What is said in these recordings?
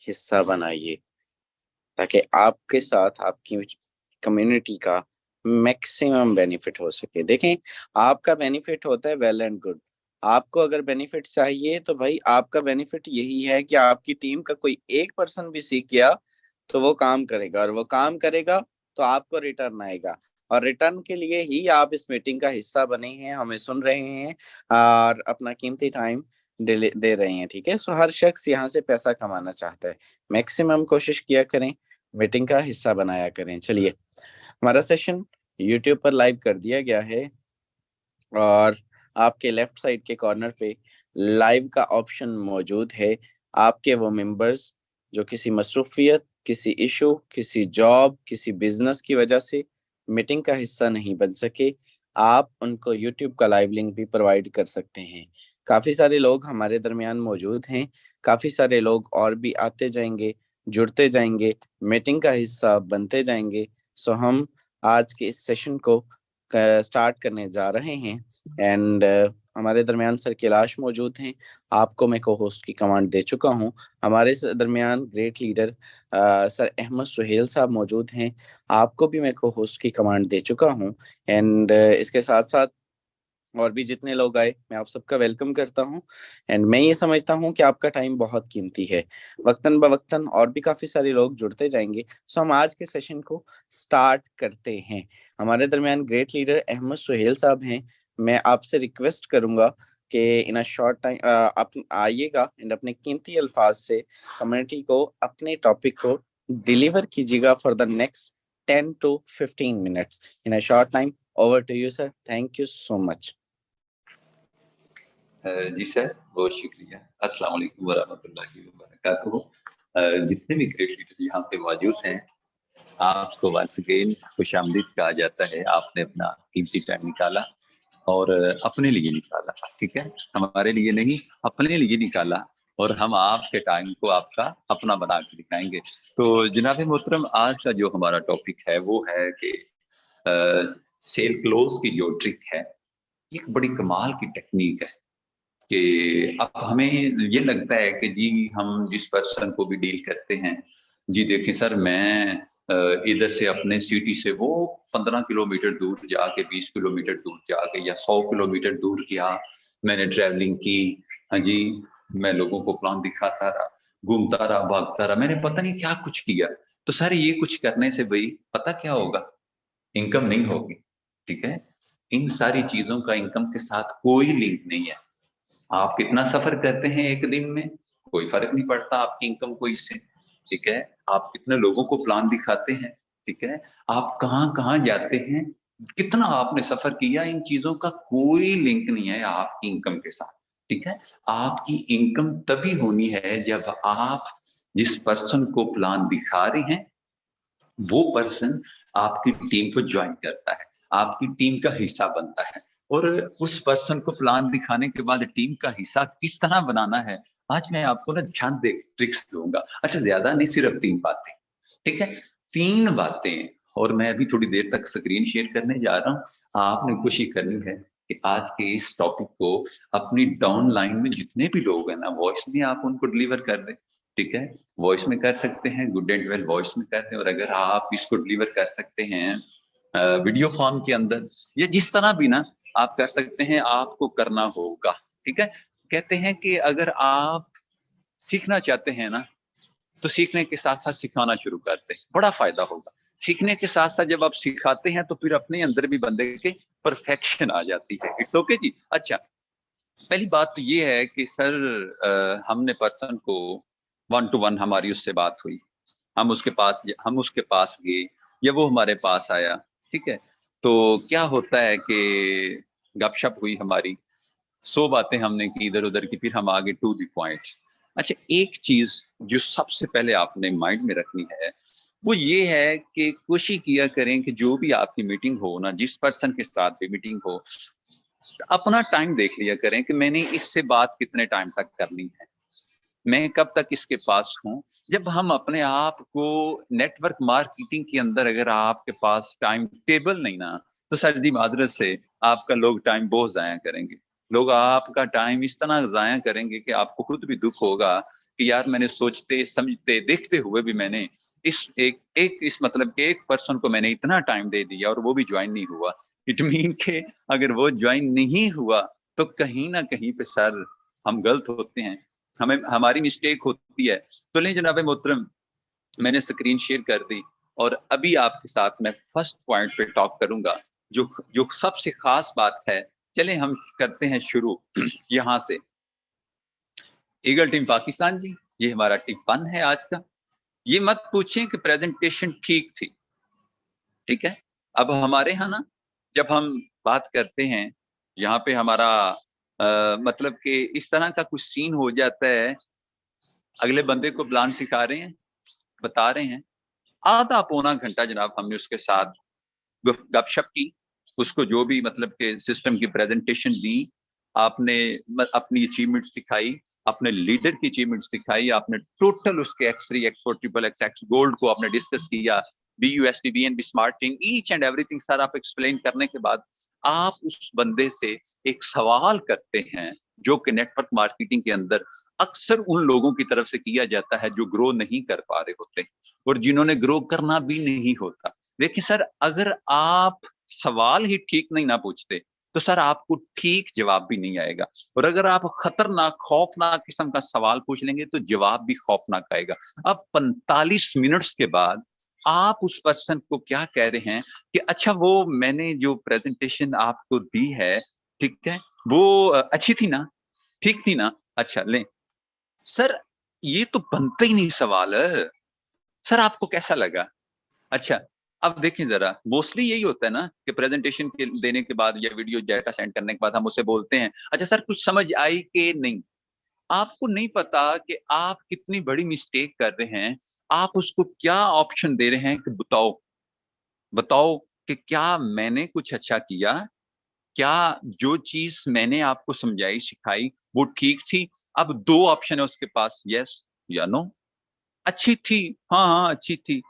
हिस्सा बनाइए, ताकि आपके साथ आपकी कम्युनिटी का मैक्सिमम बेनिफिट हो सके। देखें, आपका बेनिफिट होता है वेल एंड गुड। आपको अगर बेनिफिट चाहिए तो भाई आपका बेनिफिट यही है कि आपकी टीम का कोई एक पर्सन भी सीख गया तो वो काम करेगा, और वो काम करेगा तो आपको रिटर्न आएगा। और रिटर्न के लिए ही आप इस मीटिंग का हिस्सा बने हैं, हमें सुन रहे हैं और अपना कीमती टाइम दे रहे हैं। ठीक है, सो हर शख्स यहाँ से पैसा कमाना चाहता है। मैक्सिमम कोशिश किया करें, मीटिंग का हिस्सा बनाया करें। चलिए, हमारा सेशन यूट्यूब पर लाइव कर दिया गया है, और आपके लेफ्ट साइड के कॉर्नर पे लाइव का ऑप्शन मौजूद है। आपके वो मेंबर्स जो किसी मसरूफियत, किसी इशू, किसी जॉब, किसी बिजनेस की वजह से मीटिंग का हिस्सा नहीं बन सके, आप उनको यूट्यूब का लाइव लिंक भी प्रोवाइड कर सकते हैं। काफ़ी सारे लोग हमारे दरमियान मौजूद हैं, काफ़ी सारे लोग और भी आते जाएंगे, जुड़ते जाएंगे, मीटिंग का हिस्सा बनते जाएंगे। सो हम आज के इस सेशन को स्टार्ट करने जा रहे हैं। एंड हमारे दरमियान सर कैलाश मौजूद हैं। आपको मैं को होस्ट की कमांड दे चुका हूं। हमारे दरमियान great leader sir Ahmed Suhail साहब मौजूद हैं। आपको भी मैं को होस्ट की कमांड दे चुका हूं। एंड इसके साथ साथ और भी जितने लोग आए, मैं आप सबका वेलकम करता हूं। एंड मैं ये समझता हूं कि आपका टाइम बहुत कीमती है। वक्तन बवक्तन और भी काफी सारे लोग जुड़ते जाएंगे। सो हम आज के सेशन को स्टार्ट करते हैं। हमारे दरमियान ग्रेट लीडर अहमद सुहेल साहब हैं। मैं आपसे रिक्वेस्ट करूंगा कि इन अ शॉर्ट टाइम आप आइएगा एंड अपने कीमती अल्फाज से कम्युनिटी को अपने टॉपिक को डिलीवर कीजिएगा for the next 10 to 15 minutes in a short time. Over to you, sir. Thank you so much. जी सर, बहुत शुक्रिया। अस्सलाम वालेकुम वरहमतुल्लाहि वबरकातुहू। जितने भी ग्रेट लीडर यहाँ पे मौजूद हैं, आपको वंस अगेन खुशामदीद कहा जाता है। आपने अपना कीमती टाइम निकाला और अपने लिए निकाला, ठीक है, हमारे लिए नहीं, अपने लिए निकाला। और हम आपके टाइम को आपका अपना बना के दिखाएंगे। तो जनाब मोहतरम, आज का जो हमारा टॉपिक है वो है कि सेल क्लोज की जो ट्रिक है, एक बड़ी कमाल की टेक्निक है कि अब हमें ये लगता है कि जी हम जिस पर्सन को भी डील करते हैं, जी देखिए सर, मैं इधर से अपने सिटी से वो 15 किलोमीटर दूर जाके, 20 किलोमीटर दूर जाके या 100 किलोमीटर दूर किया, मैंने ट्रैवलिंग की। हाँ जी, मैं लोगों को प्लान दिखाता रहा, घूमता रहा, भागता रहा, मैंने पता नहीं क्या कुछ किया। तो सर ये कुछ करने से भाई पता क्या होगा? इनकम नहीं होगी, ठीक है। इन सारी चीजों का इनकम के साथ कोई लिंक नहीं है। आप कितना सफर करते हैं एक दिन में, कोई फर्क नहीं पड़ता आपकी इनकम को इससे, ठीक है। आप कितने लोगों को प्लान दिखाते हैं, ठीक है, आप कहाँ कहाँ जाते हैं, कितना आपने सफर किया, इन चीजों का कोई लिंक नहीं है आपकी इनकम के साथ, ठीक है। आपकी इनकम तभी होनी है जब आप जिस पर्सन को प्लान दिखा रहे हैं वो पर्सन आपकी टीम को ज्वाइन करता है, आपकी टीम का हिस्सा बनता है। और उस पर्सन को प्लान दिखाने के बाद टीम का हिस्सा किस तरह बनाना है, आज मैं आपको ना ध्यान दे ट्रिक्स दूंगा। अच्छा, ज्यादा नहीं, सिर्फ 3 बातें, ठीक है, 3 बातें। और मैं अभी थोड़ी देर तक स्क्रीन शेयर करने जा रहा हूँ। आपने कोशिश करनी है कि आज के इस टॉपिक को अपनी डाउन लाइन में जितने भी लोग हैं ना, वॉइस में आप उनको डिलीवर कर दें, ठीक है। वॉइस में कर सकते हैं, गुड एंड वेल वॉइस में करते हैं। और अगर आप इसको डिलीवर कर सकते हैं वीडियो फॉर्म के अंदर या जिस तरह भी ना आप कर सकते हैं, आपको करना होगा, ठीक है। कहते हैं कि अगर आप सीखना चाहते हैं ना, तो सीखने के साथ साथ सिखाना शुरू करते हैं, बड़ा फायदा होगा। सीखने के साथ साथ जब आप सिखाते हैं तो फिर अपने अंदर भी बंदे के परफेक्शन आ जाती है। इट्स ओके जी। अच्छा, पहली बात तो ये है कि सर हमने पर्सन को 1 to 1 हमारी उससे बात हुई, हम उसके पास गए या वो हमारे पास आया, ठीक है। तो क्या होता है कि गपशप हुई हमारी, 100 बातें हमने की इधर उधर की, फिर हम आगे टू द पॉइंट। अच्छा, एक चीज जो सबसे पहले आपने माइंड में रखनी है वो ये है कि कोशिश किया करें कि जो भी आपकी मीटिंग हो ना, जिस पर्सन के साथ भी मीटिंग हो, अपना टाइम देख लिया करें कि मैंने इससे बात कितने टाइम तक करनी है, मैं कब तक इसके पास हूं। जब हम अपने आप को नेटवर्क मार्केटिंग के अंदर, अगर आपके पास टाइम टेबल नहीं ना, तो सर जी माजरत से आपका लोग टाइम बहुत जाया करेंगे। लोग आपका टाइम इस तरह जाया करेंगे कि आपको खुद भी दुख होगा कि यार मैंने सोचते समझते देखते हुए भी मैंने इस मतलब कि एक पर्सन को मैंने इतना टाइम दे दिया और वो भी ज्वाइन नहीं हुआ। इट मीन के अगर वो ज्वाइन नहीं हुआ तो कहीं ना कहीं पे सर हम गलत होते हैं, हमें हमारी मिस्टेक होती है। तो ले जनाब मोहतरम, मैंने स्क्रीन शेयर कर दी और अभी आपके साथ मैं फर्स्ट पॉइंट पे टॉक करूंगा, जो जो सबसे खास बात है। चलें हम करते हैं शुरू यहाँ से। ईगल टीम पाकिस्तान जी, ये हमारा टिप 1 है आज का। ये मत पूछें कि प्रेजेंटेशन ठीक थी, ठीक है। अब हमारे यहाँ ना जब हम बात करते हैं, यहाँ पे हमारा मतलब कि इस तरह का कुछ सीन हो जाता है, अगले बंदे को प्लान सिखा रहे हैं, बता रहे हैं, आधा पौना घंटा जनाब हमने उसके साथ गपशप की, उसको जो भी मतलब के सिस्टम की प्रेजेंटेशन दी, आपने अपनी अचीवमेंट्स दिखाई, अपने लीडर की अचीवमेंट्स दिखाई, आपने टोटल उसके X3 X4 triple X gold को आपने डिस्कस किया, BUSD BNB smart chain, each and everything sir आप एक्सप्लेन करने के बाद आप उस बंदे से एक सवाल करते हैं जो कि नेटवर्क मार्केटिंग के अंदर अक्सर उन लोगों की तरफ से किया जाता है जो ग्रो नहीं कर पा रहे होते और जिन्होंने ग्रो करना भी नहीं होता। देखिए सर, अगर आप सवाल ही ठीक नहीं ना पूछते तो सर आपको ठीक जवाब भी नहीं आएगा, और अगर आप खतरनाक खौफनाक किस्म का सवाल पूछ लेंगे तो जवाब भी खौफनाक आएगा। अब 45 मिनट्स के बाद आप उस पर्सन को क्या कह रहे हैं कि अच्छा वो मैंने जो प्रेजेंटेशन आपको दी है, ठीक है, वो अच्छी थी ना, ठीक थी ना, अच्छा ले सर, ये तो बनता ही नहीं सवाल है। सर आपको कैसा लगा? अच्छा, अब देखें जरा, मोस्टली यही होता है ना कि प्रेजेंटेशन के देने के बाद या वीडियो डाटा सेंड करने के बाद हम उससे बोलते हैं, अच्छा सर कुछ समझ आई कि नहीं। आपको नहीं पता कि आप कितनी बड़ी मिस्टेक कर रहे हैं। आप उसको क्या ऑप्शन दे रहे हैं कि बताओ, बताओ कि क्या मैंने कुछ अच्छा किया, क्या जो चीज मैंने आपको समझाई सिखाई वो ठीक थी। अब दो ऑप्शन है उसके पास, यस या नो। अच्छी थी, हाँ हाँ अच्छी थी,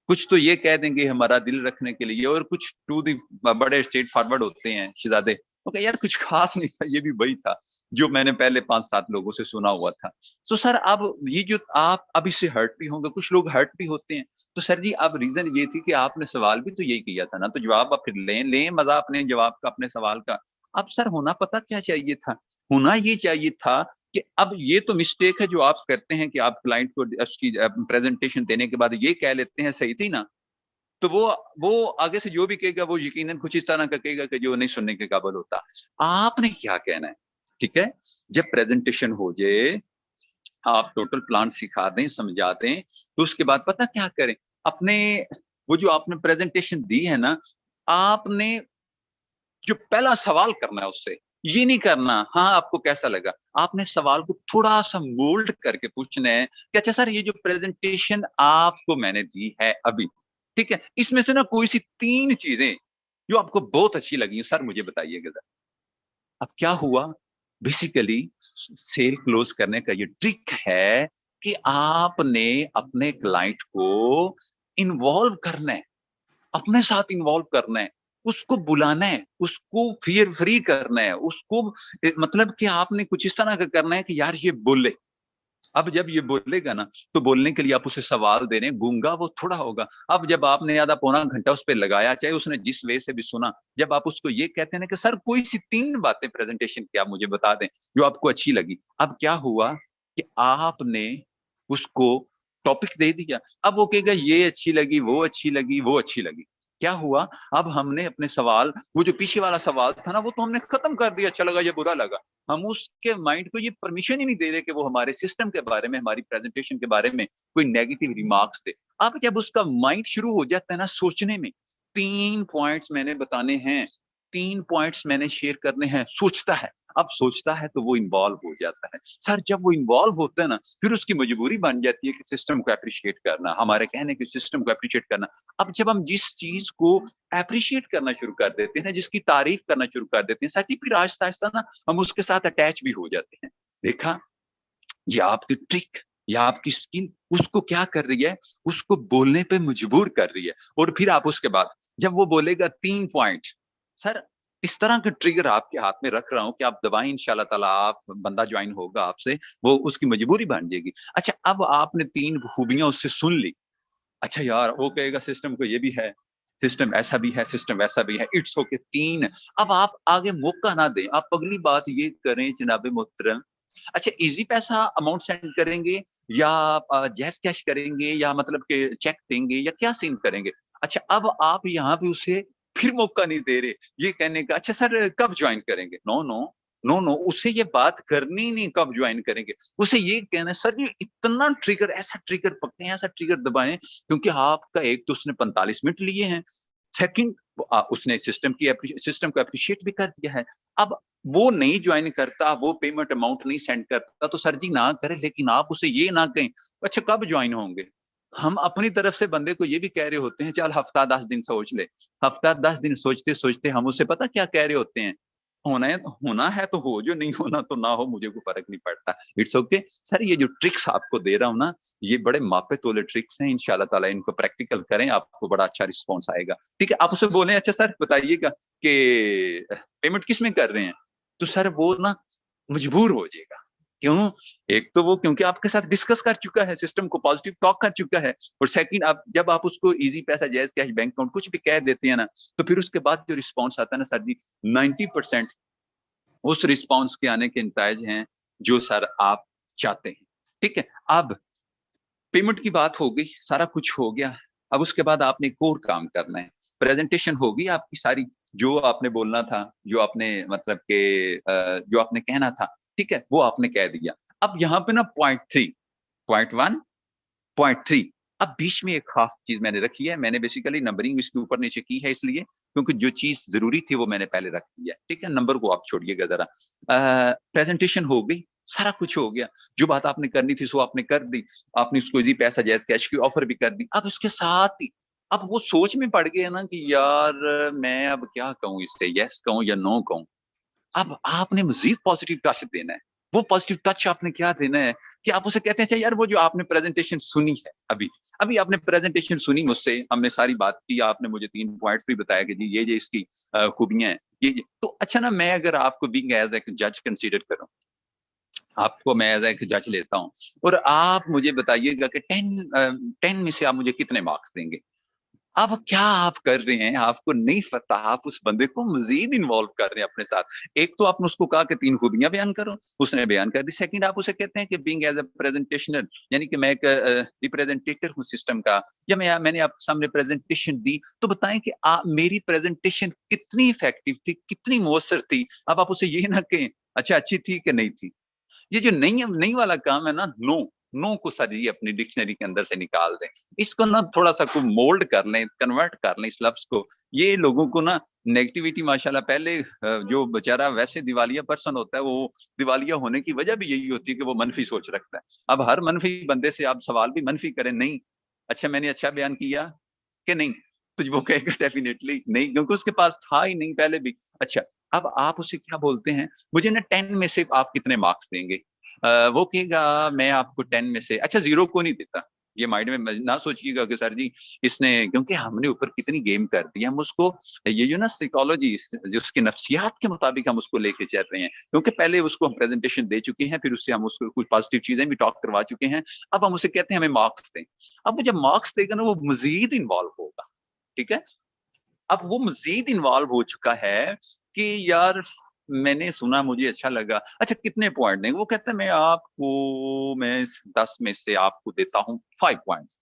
कुछ तो ये कह देंगे हमारा दिल रखने के लिए, और कुछ टू दी बड़े स्ट्रेट फॉरवर्ड होते हैं शहजादे, ओके यार कुछ खास नहीं था, ये भी वही था जो मैंने पहले 5-7 लोगों से सुना हुआ था। तो सर अब ये जो आप अब इससे हर्ट भी होंगे, कुछ लोग हर्ट भी होते हैं। तो सर जी अब रीजन ये थी कि आपने सवाल भी तो यही किया था ना, तो जवाब आप फिर लें लें मजा अपने जवाब का, अपने सवाल का। अब सर होना पता क्या चाहिए था, होना ये चाहिए था कि अब ये तो मिस्टेक है जो आप करते हैं कि आप क्लाइंट को उसकी प्रेजेंटेशन देने के बाद ये कह लेते हैं सही थी ना, तो वो आगे से जो भी कहेगा वो यकीनन कुछ इस तरह का कहेगा कि जो नहीं सुनने के काबिल होता। आपने क्या कहना है, ठीक है, जब प्रेजेंटेशन हो जाए, आप टोटल प्लान सिखा दें, समझा दें, तो उसके बाद पता क्या करें, अपने वो जो आपने प्रेजेंटेशन दी है ना, आपने जो पहला सवाल करना है उससे, ये नहीं करना हाँ आपको कैसा लगा, आपने सवाल को थोड़ा सा मोल्ड करके पूछना है कि अच्छा सर ये जो प्रेजेंटेशन आपको मैंने दी है अभी, ठीक है, इसमें से ना कोई सी 3 चीजें जो आपको बहुत अच्छी लगी सर मुझे बताइएगा जरा। अब क्या हुआ, बेसिकली सेल क्लोज करने का ये ट्रिक है कि आपने अपने क्लाइंट को इन्वॉल्व करना है, अपने साथ इन्वॉल्व करना है, उसको बुलाना है, उसको फियर फ्री करना है, उसको मतलब कि आपने कुछ इस तरह का करना है कि यार ये बोले। अब जब ये बोलेगा ना तो बोलने के लिए आप उसे सवाल दे रहे हैं, गूंगा वो थोड़ा होगा। अब जब आपने आधा पौना घंटा उस पर लगाया, चाहे उसने जिस वे से भी सुना, जब आप उसको ये कहते हैं ना कि सर कोई सी 3 बातें प्रेजेंटेशन की आप मुझे बता दें जो आपको अच्छी लगी, अब क्या हुआ कि आपने उसको टॉपिक दे दिया। अब वो कहेगा ये अच्छी लगी, वो अच्छी लगी, वो अच्छी लगी। क्या हुआ, अब हमने अपने सवाल, वो जो पीछे वाला सवाल था ना वो तो हमने खत्म कर दिया, अच्छा लगा या बुरा लगा। हम उसके माइंड को ये परमिशन ही नहीं दे रहे कि वो हमारे सिस्टम के बारे में, हमारी प्रेजेंटेशन के बारे में कोई नेगेटिव रिमार्क्स दे। अब जब उसका माइंड शुरू हो जाता है ना सोचने में, 3 पॉइंट्स मैंने बताने हैं, 3 पॉइंट्स मैंने शेयर करने हैं, सोचता है। अब सोचता है तो वो इन्वॉल्व हो जाता है। सर जब वो इन्वॉल्व होता है ना, फिर उसकी मजबूरी बन जाती है कि सिस्टम को अप्रिशिएट करना, हमारे कहने के सिस्टम को अप्रिशिएट करना। अब जब हम जिस चीज को अप्रिशिएट करना शुरू कर देते हैं, जिसकी तारीफ करना शुरू कर देते हैं, साथ ही फिर आहिस्ता आहिस्ता ना हम उसके साथ अटैच भी हो जाते हैं। देखा, ये आपकी ट्रिक या आपकी स्किल उसको क्या कर रही है, उसको बोलने पे मजबूर कर रही है। और फिर आप उसके बाद जब वो बोलेगा 3 पॉइंट, सर इस तरह का ट्रिगर आपके हाथ में रख रहा हूं कि आप दबाएं, इंशाल्लाह ताला आप बंदा ज्वाइन होगा आपसे, वो उसकी मजबूरी बन जाएगी। अच्छा, अब आपने 3 खूबियां उससे सुन ली। अच्छा यार, वो कहेगा सिस्टम को ये भी है, सिस्टम ऐसा भी है, सिस्टम वैसा भी है, इट्स ओके 3। अब आप आगे मौका ना दें, आप अगली बात ये करें जनाब मोहतरम, अच्छा इजी पैसा अमाउंट सेंड करेंगे या जैज़ कैश करेंगे या मतलब कि चेक देंगे या क्या सीन करेंगे? अच्छा, अब आप यहाँ पे उसे फिर मौका नहीं दे रहे, ये कहने का अच्छा सर कब जॉइन करेंगे? नो, नो, नो, नो, उससे ये बात करनी ही नहीं कब जॉइन करेंगे। उसे ये कहना है सर ये इतना ट्रिगर, ऐसा ट्रिगर पकड़ें, ऐसा ट्रिगर दबाएँ क्योंकि आपका एक तो उसने 45 मिनट लिए हैं, सेकंड उसने सिस्टम को एप्रिशिएट भी कर दिया है। अब वो नहीं जॉइन करता, वो पेमेंट अमाउंट नहीं सेंड करता, तो सर जी ना करें, लेकिन आप उसे ये ना कहें, अच्छा कब जॉइन होंगे? हम अपनी तरफ से बंदे को ये भी कह रहे होते हैं, चल हफ्ता 10 दिन सोच ले। हफ्ता 10 दिन सोचते-सोचते हम उसे पता क्या कह रहे होते हैं? होना है तो हो, जो नहीं होना तो ना हो, मुझे कोई फ़र्क नहीं पड़ता। It's okay. सर ये जो ट्रिक्स आपको दे रहा हूँ ना, ये बड़े मापे-तोले ट्रिक्स हैं, इंशाअल्लाह ताला इनको प्रैक्टिकल करें, आपको बड़ा अच्छा रिस्पॉन्स आएगा। ठीक है, आप उसे बोलें, अच्छा सर बताइएगा कि पेमेंट किसमें कर रहे हैं? तो सर वो ना मजबूर हो जाएगा। क्यों? एक तो वो क्योंकि आपके साथ डिस्कस कर चुका है, सिस्टम को पॉजिटिव टॉक कर चुका है, और सेकंड आप जब आप उसको ईज़ी पैसा, जैज़ कैश, बैंक अकाउंट कुछ भी कह देते हैं ना, तो फिर उसके बाद जो रिस्पॉन्स आता है ना सर जी, 90% उस रिस्पॉन्स के आने के नतायज हैं, जो सर आप चाहते हैं। ठीक है? अब पेमेंट की बात हो गई, सारा कुछ हो गया। अब उसके बाद आपने एक और काम करना है। प्रेज़ेंटेशन हो गई आपकी सारी, जो आपने बोलना था, जो आपने मतलब के जो आपने कहना था, ठीक है? वो आपने कह दिया। अब यहाँ पे ना पॉइंट 3, पॉइंट 1, पॉइंट 3, अब बीच में एक ख़ास चीज़ मैंने रखी है। मैंने बेसिकली नंबरिंग इसके ऊपर-नीचे की है इसलिए, क्योंकि जो चीज़ ज़रूरी थी वो मैंने पहले रख दी है। ठीक है? नंबर को आप छोड़िएगा ज़रा। प्रेज़ेंटेशन हो गई, सारा कुछ हो गया। जो बात आपने करनी थी सो आपने कर दी। आपने उसको ईज़ी पैसा, जैज़ कैश की ऑफ़र भी कर दी। अब उसके साथ ही अब वो सोच में पड़ गया ना कि यार मैं अब क्या कहूँ इससे, येस कहूँ या नो कहूँ? अब आपने मज़ीद पॉज़िटिव टच देना है। वो पॉज़िटिव टच आपने क्या देना है कि आप उसे कहते हैं, अच्छा यार वो जो आपने प्रेज़ेंटेशन सुनी है अभी, अभी आपने प्रेज़ेंटेशन सुनी मुझसे, हमने सारी बात की, आपने मुझे 3 पॉइंट्स भी बताया कि जी ये इसकी खूबियाँ हैं, ये। तो अच्छा ना, मैं अगर आपको बीइंग एज़ एक जज कंसीडर करूँ, आपको मैं एज़ एक जज लेता हूँ और आप मुझे बताइएगा कि 10 में से आप मुझे कितने मार्क्स देंगे? अब क्या आप कर रहे हैं, आपको नहीं पता, आप उस बंदे को मज़ीद इन्वॉल्व कर रहे हैं अपने साथ। एक तो आपने उसको कहा कि 3 खूबियाँ बयान करो, उसने बयान कर दी। सेकंड आप उसे कहते हैं कि बीइंग एज़ अ प्रेज़ेंटेशनर, यानी कि मैं एक रिप्रेज़ेंटेटर हूँ सिस्टम का, या मैंने आपके सामने प्रेज़ेंटेशन दी, तो बताएँ कि मेरी प्रेज़ेंटेशन कितनी इफ़ेक्टिव थी, कितनी मौसर थी। अब आप उसे ये ना कहें, अच्छा अच्छी थी कि नहीं थी। ये जो नहीं वाला काम है ना, नो, नो को सर जी अपनी डिक्शनरी के अंदर से निकाल दें। इसको ना थोड़ा-सा को मोल्ड कर लें, कन्वर्ट कर लें इस लफ्ज़ को। ये लोगों को ना नेगेटिविटी माशाल्लाह पहले जो बेचारा वैसे दिवालिया पर्सन होता है, वो दिवालिया होने की वजह भी यही होती है कि वो मनफ़ी सोच रखता है। अब हर मनफ़ी बंदे से आप सवाल भी मनफ़ी करें, नहीं, अच्छा मैंने अच्छा बयान किया कि नहीं? तो वो कहेगा डेफ़िनिटली नहीं, क्योंकि उसके पास था ही नहीं पहले भी। अच्छा, अब आप उसे क्या बोलते हैं, मुझे ना 10 में से आप कितने मार्क्स देंगे? वो कहेगा मैं आपको 10 में से अच्छा 0 को नहीं देता। ये माइंड में ना सोचिएगा कि सर जी इसने, क्योंकि हमने ऊपर कितनी गेम कर दी, हम उसको ये जो ना साइकोलॉजी जो उसकी नफ्सियात के मुताबिक हम उसको लेके चल रहे हैं। क्योंकि पहले उसको हम प्रेज़ेंटेशन दे चुके हैं, फिर उससे हम उसको कुछ पॉज़िटिव चीज़ें भी टॉक करवा चुके हैं। अब हम उसे कहते हैं हमें मार्क्स दें। अब वो जब मार्क्स देगा ना, वो मज़ीद इन्वॉल्व होगा। ठीक है? अब वो मज़ीद इन्वॉल्व हो चुका है कि यार मैंने सुना, मुझे अच्छा लगा। अच्छा कितने पॉइंट देंगे? वो कहता है मैं 10 में से आपको देता हूँ 5 पॉइंट्स।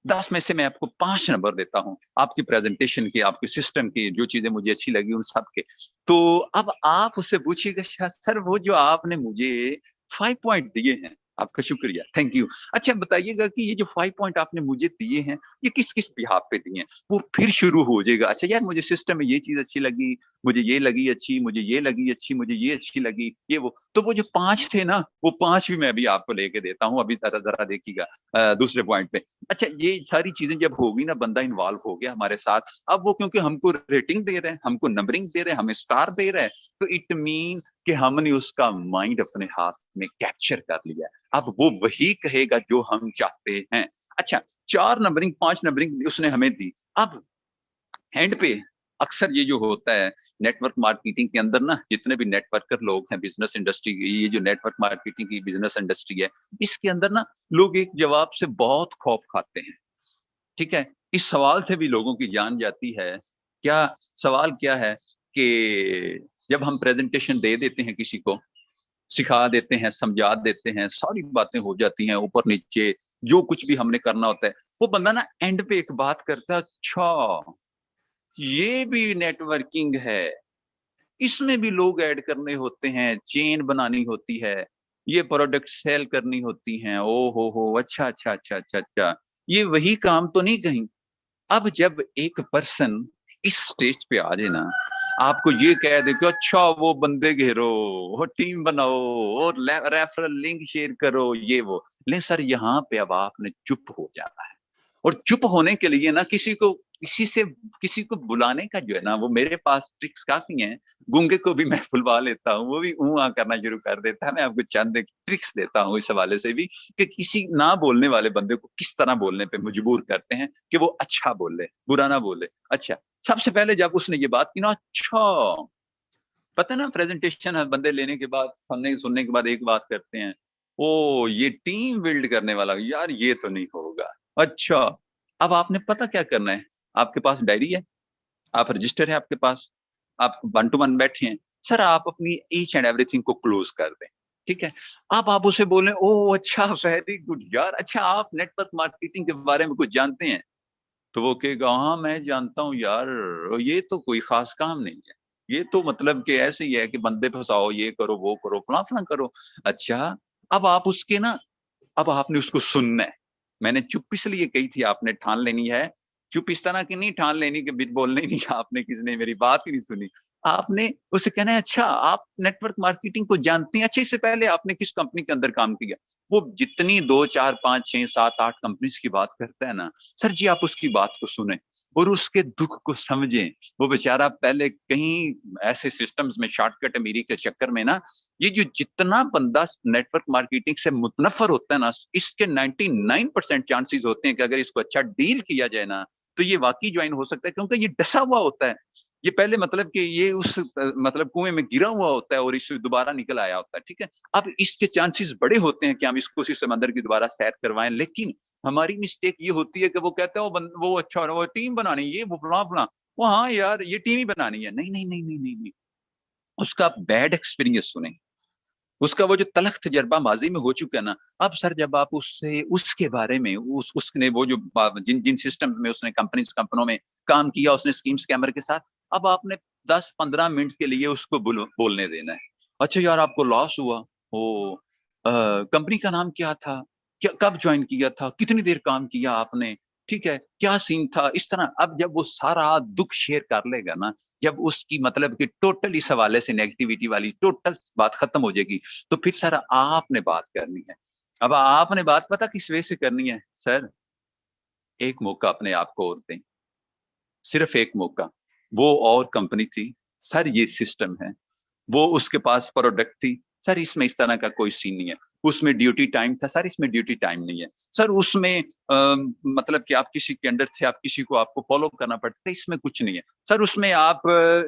10 में से मैं आपको 5 नंबर देता हूँ, आपकी प्रेज़ेंटेशन के, आपके सिस्टम की, जो चीज़ें मुझे अच्छी लगी उन सब के। तो अब आप उससे पूछिएगा, सर वो जो आपने मुझे 5 पॉइंट दिए हैं, आपका शुक्रिया, थैंक यू। अच्छा बताइएगा कि ये जो 5 पॉइंट आपने मुझे दिए हैं, ये किस-किस बिहाफ़ पे दिए हैं? वो फिर शुरू हो जाएगा, अच्छा यार मुझे सिस्टम में ये चीज़ अच्छी लगी, मुझे ये लगी अच्छी, मुझे ये लगी अच्छी, मुझे ये अच्छी लगी, ये वो। तो वो जो 5 थे ना, वो 5 भी मैं अभी आपको लेके देता हूँ, अभी ज़रा देखिएगा दूसरे पॉइंट पे। अच्छा ये सारी चीज़ें जब होगी ना, बंदा इन्वॉल्व हो गया हमारे साथ, अब वो क्योंकि हमको रेटिंग दे रहे हैं, हमको नंबरिंग दे रहे हैं, हमें स्टार दे रहा है, तो इट मीन कि हमने उसका माइंड अपने हाथ में कैप्चर कर लिया है। अब वो वही कहेगा जो हम चाहते हैं। अच्छा 4 नंबरिंग, 5 नंबरिंग उसने हमें दी। अब एंड पे अक्सर ये जो होता है नेटवर्क मार्केटिंग के अंदर ना, जितने भी नेटवर्कर लोग हैं बिजनेस इंडस्ट्री, ये जो नेटवर्क मार्केटिंग की बिजनेस इंडस्ट्री है, इसके अंदर ना लोग एक जवाब से बहुत खौफ खाते हैं। ठीक है, इस सवाल से भी लोगों की जान जाती है। क्या सवाल क्या है कि जब हम प्रेजेंटेशन दे देते हैं, किसी को सिखा देते हैं, समझा देते हैं, सारी बातें हो जाती हैं ऊपर नीचे, जो कुछ भी हमने करना होता है, वो बंदा ना एंड पे एक बात करता है, अच्छा ये भी नेटवर्किंग है, इसमें भी लोग ऐड करने होते हैं, चेन बनानी होती है, ये प्रोडक्ट सेल करनी होती हैं, ओ हो, अच्छा अच्छा अच्छा अच्छा अच्छा, ये वही काम तो नहीं कहीं। अब जब एक पर्सन इस स्टेज पे आ जाए ना, आपको ये कह दे कि अच्छा वो बंदे घेरो, वो टीम बनाओ, और रेफरल लिंक शेयर करो, ये वो, ले सर यहाँ पे अब आपने चुप हो जाना है। और चुप होने के लिए ना किसी को बुलाने का जो है ना, वो मेरे पास ट्रिक्स काफी हैं। गूंगे को भी मैं बुलवा लेता हूँ, वो भी ऊँ करना शुरू कर देता है। मैं आपको चंद एक ट्रिक्स देता हूँ इस हवाले से भी, कि किसी ना बोलने वाले बंदे को किस तरह बोलने पे मजबूर करते हैं कि वो अच्छा बोले, बुरा ना बोले। अच्छा, सबसे पहले जब उसने ये बात की ना, अच्छा, पता है ना, प्रेजेंटेशन बंदे लेने के बाद, सुनने के बाद एक बात करते हैं, ओ ये टीम बिल्ड करने वाला, यार ये तो नहीं होगा। अच्छा, अब आपने पता क्या करना है, आपके पास डायरी है, आप रजिस्टर है आपके पास, आप 1 टू 1 बैठे हैं, सर आप अपनी ईच एंड एवरीथिंग को क्लोज कर दें। ठीक है, अब आप उसे बोले, ओ अच्छा, वेरी गुड यार, अच्छा आप नेटवर्क मार्केटिंग के बारे में कुछ जानते हैं? तो वो कहेगा, हाँ मैं जानता हूँ यार, ये तो कोई खास काम नहीं है, ये तो मतलब कि ऐसे ही है कि बंदे फंसाओ, ये करो वो करो, फला फला करो। अच्छा, अब आप उसके ना, अब आपने उसको सुनना है। मैंने चुप इसलिए कही थी, आपने ठान लेनी है। चुप इस तरह की नहीं ठान लेनी कि बिच बोलना ही नहीं, आपने किसी ने मेरी बात ही नहीं सुनी। आपने उसे कहना है, अच्छा आप नेटवर्क मार्केटिंग को जानती हैं? अच्छा, इससे पहले आपने किस कंपनी के अंदर काम किया? वो जितनी 2, 4, 5, 6, 7, 8 कंपनीज़ की बात करता है ना, सर जी आप उसकी बात को सुनें और उसके दुःख को समझें। वो बेचारा पहले कहीं ऐसे सिस्टम्स में शॉर्टकट अमीरी के चक्कर में ना, ये जो जितना बंदा नेटवर्क मार्केटिंग से मुतनफ़र होता है ना, इसके 99% चांसेस होते हैं कि अगर इसको अच्छा डील किया जाए ना, तो ये वाक़ई जॉइन हो सकता है, क्योंकि ये डसा हुआ होता है। ये पहले मतलब कि ये उस मतलब कुएँ में गिरा हुआ होता है और इससे दोबारा निकल आया होता है, ठीक है? अब इसके चांसेस बड़े होते हैं कि हम इसको उसी समंदर की दोबारा सैर करवाएँ, लेकिन हमारी मिस्टेक ये होती है कि वो कहता है वो अच्छा, वो टीम बनानी है, ये वो फलाँ-फलाँ। वो हाँ यार, ये टीम ही बनानी है। नहीं, नहीं, नहीं, नहीं, नहीं, नहीं। उसका बैड एक्सपीरियंस सुनें। उसका वो जो तलख़ तजर्बा माज़ी में हो चुका है ना, अब सर जब आप उससे उसके बारे में उसने वो जो जिन जिन सिस्टम में उसने कंपनियों में काम किया, उसने स्कीम स्कैमर के साथ, अब आपने 10-15 मिनट के लिए उसको बोलने देना है। अच्छा यार आपको लॉस हुआ? ओह! कंपनी का नाम क्या था? क्या कब जॉइन किया था? कितनी देर काम किया आपने? ठीक है, क्या सीन था? इस तरह अब जब वो सारा दुःख शेयर कर लेगा ना, जब उसकी मतलब कि टोटल इस हवाले से नेगेटिविटी वाली टोटल बात खत्म हो जाएगी, तो फिर सर आपने बात करनी है। अब आपने बात पता किस वे से करनी है? सर, एक मौका अपने आप को और दें, सिर्फ़ एक मौका। वो और कंपनी थी, सर ये सिस्टम है। वो उसके पास प्रोडक्ट थी, सर इसमें इस तरह का कोई सीन नहीं है। उसमें ड्यूटी टाइम था, सर इसमें ड्यूटी टाइम नहीं है। सर उसमें मतलब कि आप किसी के अंडर थे, आप किसी को आपको फ़ॉलो करना पड़ता था, इसमें कुछ नहीं है। सर उसमें आप